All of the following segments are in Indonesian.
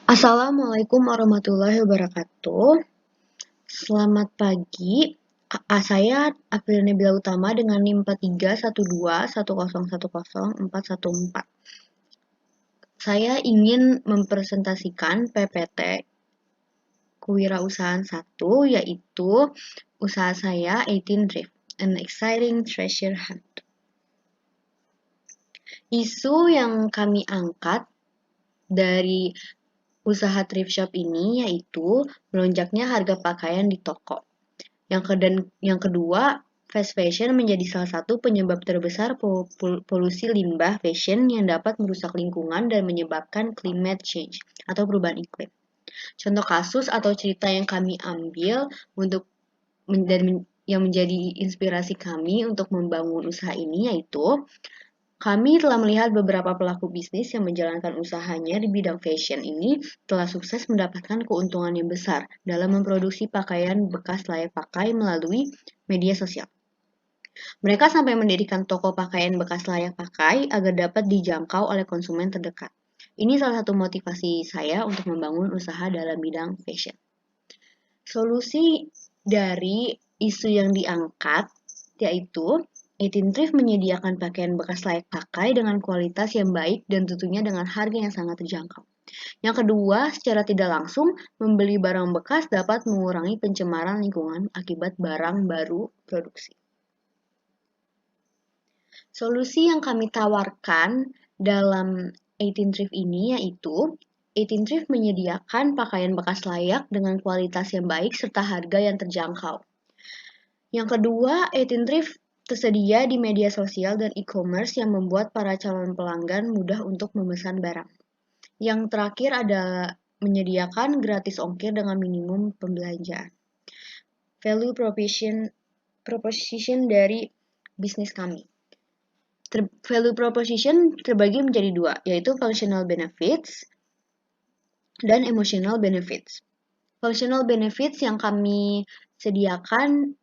Assalamualaikum warahmatullahi wabarakatuh. Selamat pagi. Saya April Nabila Utama dengan NIM 431210104414. Saya ingin mempresentasikan PPT Kewirausahaan 1, yaitu usaha saya 18 Thrift, an exciting treasure hunt. Isu yang kami angkat dari usaha thrift shop ini yaitu melonjaknya harga pakaian di toko. Yang kedua, fast fashion menjadi salah satu penyebab terbesar polusi limbah fashion yang dapat merusak lingkungan dan menyebabkan climate change atau perubahan iklim. Contoh kasus atau cerita yang kami ambil yang menjadi inspirasi kami untuk membangun usaha ini yaitu kami telah melihat beberapa pelaku bisnis yang menjalankan usahanya di bidang fashion ini telah sukses mendapatkan keuntungan yang besar dalam memproduksi pakaian bekas layak pakai melalui media sosial. Mereka sampai mendirikan toko pakaian bekas layak pakai agar dapat dijangkau oleh konsumen terdekat. Ini salah satu motivasi saya untuk membangun usaha dalam bidang fashion. Solusi dari isu yang diangkat yaitu 18 Thrift menyediakan pakaian bekas layak pakai dengan kualitas yang baik dan tentunya dengan harga yang sangat terjangkau. Yang kedua, secara tidak langsung, membeli barang bekas dapat mengurangi pencemaran lingkungan akibat barang baru produksi. Solusi yang kami tawarkan dalam 18 Thrift ini yaitu 18 Thrift menyediakan pakaian bekas layak dengan kualitas yang baik serta harga yang terjangkau. Yang kedua, 18 Thrift tersedia di media sosial dan e-commerce yang membuat para calon pelanggan mudah untuk memesan barang. Yang terakhir adalah menyediakan gratis ongkir dengan minimum pembelanjaan. Value proposition dari bisnis kami. Value proposition terbagi menjadi dua, yaitu functional benefits dan emotional benefits. Functional benefits yang kami sediakan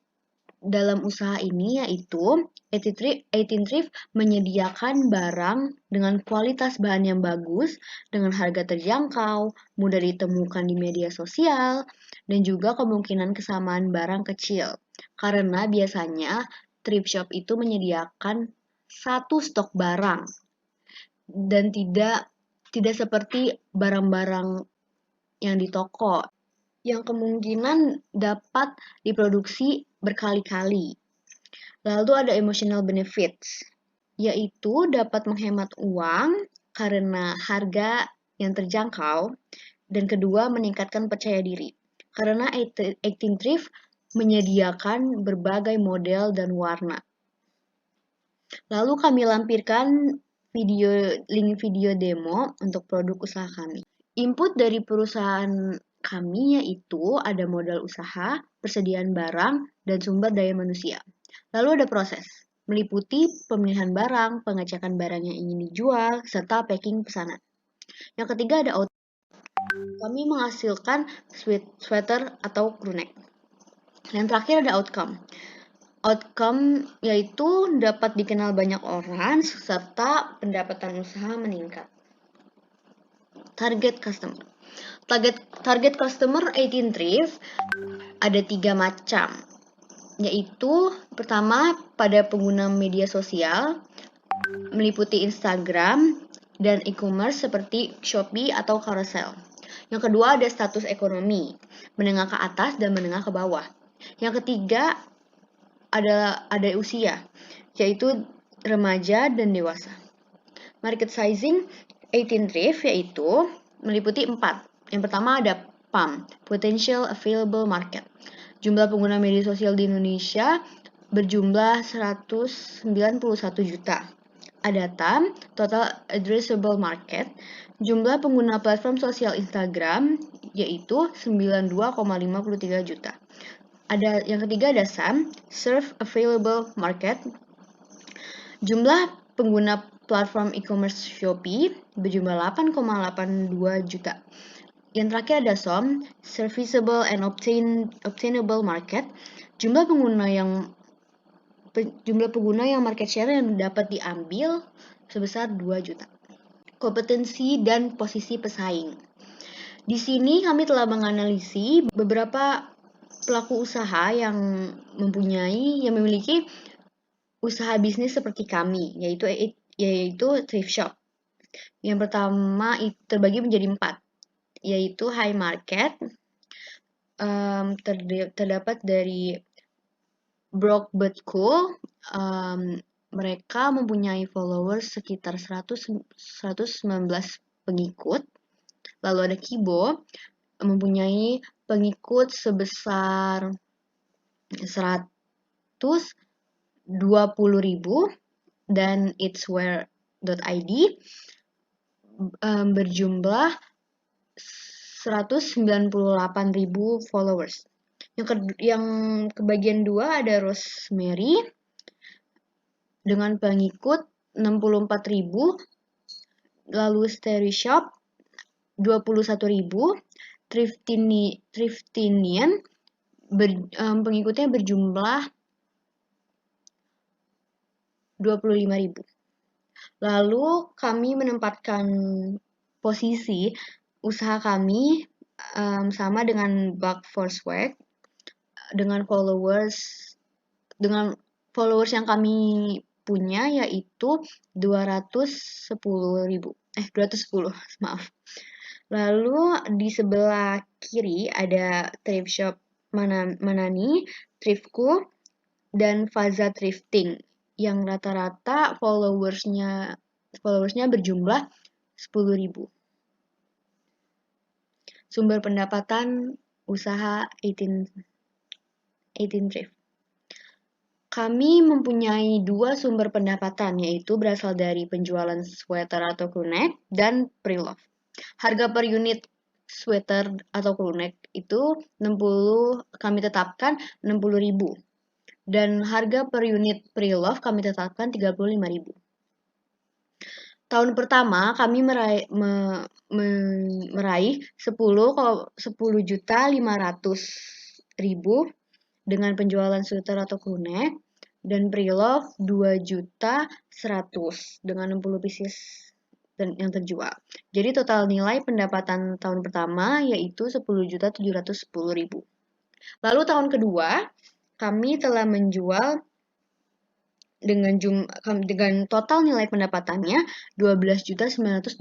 dalam usaha ini yaitu 18 Thrift menyediakan barang dengan kualitas bahan yang bagus, dengan harga terjangkau, mudah ditemukan di media sosial, dan juga kemungkinan kesamaan barang kecil. Karena biasanya thrift shop itu menyediakan satu stok barang dan tidak seperti barang-barang yang di toko yang kemungkinan dapat diproduksi berkali-kali. Lalu ada emotional benefits, yaitu dapat menghemat uang karena harga yang terjangkau, dan kedua meningkatkan percaya diri. Karena 18 Thrift menyediakan berbagai model dan warna. Lalu kami lampirkan link video demo untuk produk usaha kami. Input dari perusahaan kami yaitu ada modal usaha, persediaan barang, dan sumber daya manusia. Lalu ada proses, meliputi pemilihan barang, pengecekan barang yang ingin dijual, serta packing pesanan. Yang ketiga ada output. Kami menghasilkan sweater atau crewneck. Yang terakhir ada outcome. Outcome yaitu dapat dikenal banyak orang serta pendapatan usaha meningkat. Target customer. Target customer 18 Thrift ada 3 macam, yaitu pertama pada pengguna media sosial, meliputi Instagram dan e-commerce seperti Shopee atau Carousel. Yang kedua ada status ekonomi, menengah ke atas dan menengah ke bawah. Yang ketiga ada usia, yaitu remaja dan dewasa. Market sizing 18 Thrift yaitu meliputi 4. Yang pertama ada PAM, Potential Available Market. Jumlah pengguna media sosial di Indonesia berjumlah 191 juta. Ada TAM, Total Addressable Market. Jumlah pengguna platform sosial Instagram yaitu 92,53 juta. Yang ketiga ada SAM, Serve Available Market. Jumlah pengguna platform e-commerce Shopee berjumlah 8,82 juta. Yang terakhir ada SOM, Serviceable and Obtainable Market. Jumlah pengguna yang market share yang dapat diambil sebesar 2 juta. Kompetensi dan posisi pesaing. Di sini kami telah menganalisis beberapa pelaku usaha yang memiliki usaha bisnis seperti kami, yaitu thrift shop. Yang pertama terbagi menjadi 4, yaitu High Market, terdapat dari Broke But Cool. Mereka mempunyai followers sekitar 119 pengikut. Lalu ada Kibo, mempunyai pengikut sebesar 120.000, dan itswear.id berjumlah 198.000 followers. Yang kebagian 2 ada Rosemary dengan pengikut 64.000, lalu Sterry Shop 21.000, Thriftinian pengikutnya berjumlah 25.000. Lalu kami menempatkan posisi usaha kami sama dengan Buck for Swag dengan followers yang kami punya, yaitu 210, maaf. Lalu di sebelah kiri ada thrift shop Manani, Thriftku, dan Faza Thrifting yang rata-rata followersnya berjumlah 10.000. Sumber pendapatan usaha 18 Thrift. Kami mempunyai 2 sumber pendapatan, yaitu berasal dari penjualan sweater atau crewneck dan pre-love. Harga per unit sweater atau crewneck itu kami tetapkan 60.000. Dan harga per unit pre-love kami tetapkan 35.000. Tahun pertama kami meraih 10.500.000 dengan penjualan sweater atau crewneck, dan pre-love 2.100.000 dengan 60 pieces yang terjual. Jadi total nilai pendapatan tahun pertama yaitu 10.710.000. Lalu tahun kedua kami telah menjual dengan total nilai pendapatannya 12.925.000.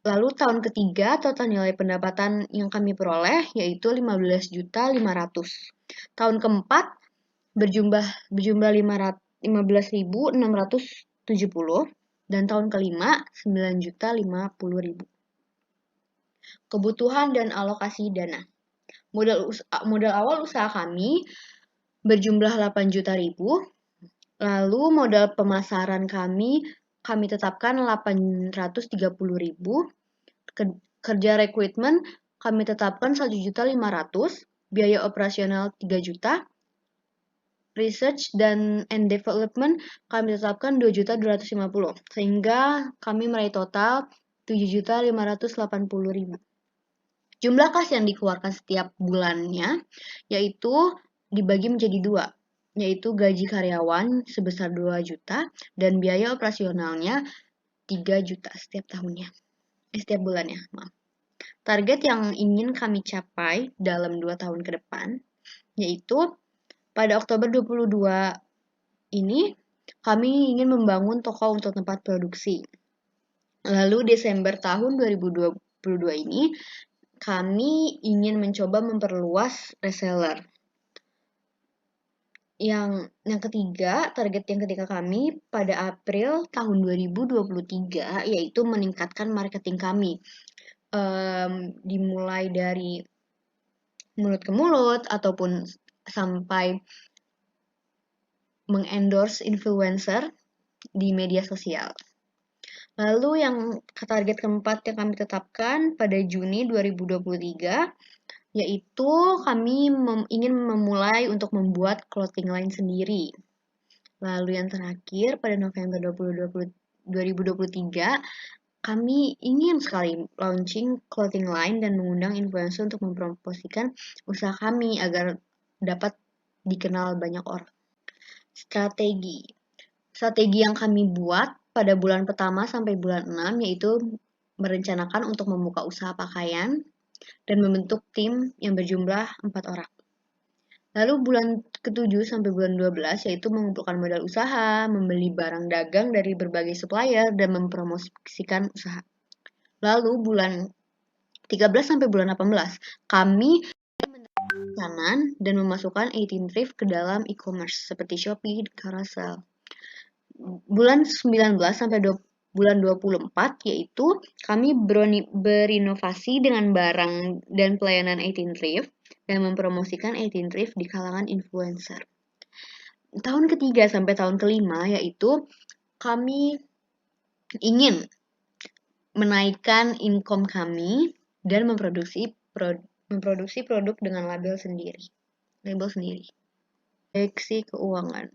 Lalu tahun ketiga total nilai pendapatan yang kami peroleh yaitu 15.500. Tahun keempat berjumlah 15.670, dan tahun kelima 9.050.000. Kebutuhan dan alokasi dana. Modal awal usaha kami berjumlah 8 juta ribu. Lalu modal pemasaran kami tetapkan 830.000. Kerja rekrutmen kami tetapkan 1.500.000. Biaya operasional 3 juta. Research and development kami tetapkan 2.250.000. Sehingga kami meraih total 7.580.000. Jumlah kas yang dikeluarkan setiap bulannya yaitu dibagi menjadi 2, yaitu gaji karyawan sebesar 2 juta dan biaya operasionalnya 3 juta setiap bulannya. Target yang ingin kami capai dalam 2 tahun ke depan yaitu pada Oktober 2022 ini kami ingin membangun toko untuk tempat produksi. Lalu Desember tahun 2022 ini kami ingin mencoba memperluas reseller. Yang ketiga, target yang ketiga kami pada April tahun 2023 yaitu meningkatkan marketing kami. Dimulai dari mulut ke mulut ataupun sampai mengendorse influencer di media sosial. Lalu yang target keempat yang kami tetapkan pada Juni 2023 yaitu kami ingin memulai untuk membuat clothing line sendiri. Lalu yang terakhir pada November 2023 kami ingin sekali launching clothing line dan mengundang influencer untuk mempromosikan usaha kami agar dapat dikenal banyak orang. Strategi yang kami buat pada bulan pertama sampai bulan 6 yaitu merencanakan untuk membuka usaha pakaian dan membentuk tim yang berjumlah 4 orang. Lalu bulan ke-7 sampai bulan 12 yaitu mengumpulkan modal usaha, membeli barang dagang dari berbagai supplier, dan mempromosikan usaha. Lalu bulan 13 sampai bulan 18, kami pesanan dan memasukkan 18 Thrift ke dalam e-commerce seperti Shopee, Carousel. Bulan 19 sampai bulan 24 yaitu kami berinovasi dengan barang dan pelayanan 18 Thrift dan mempromosikan 18 Thrift di kalangan influencer. Tahun ketiga sampai tahun kelima yaitu kami ingin menaikkan income kami dan memproduksi produk dengan label sendiri. Proyeksi keuangan.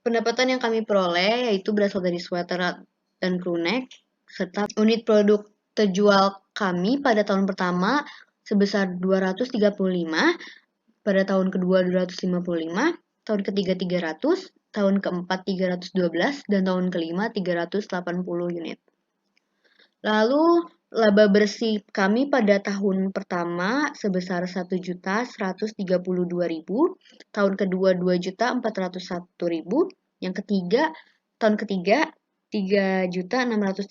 Pendapatan yang kami peroleh yaitu berasal dari sweater dan crew neck serta unit produk terjual kami pada tahun pertama sebesar 235, pada tahun kedua 255, tahun ketiga 300, tahun keempat 312, dan tahun kelima 380 unit. Lalu laba bersih kami pada tahun pertama sebesar 1.132.000, tahun kedua 2.401.000, yang ketiga tahun ketiga 3.630.000,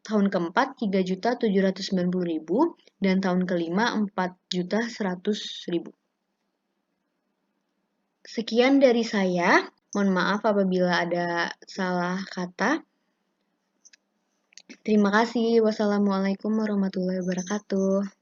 tahun keempat 3.790.000, dan tahun kelima 4.100.000. Sekian dari saya. Mohon maaf apabila ada salah kata. Terima kasih. Wassalamualaikum warahmatullahi wabarakatuh.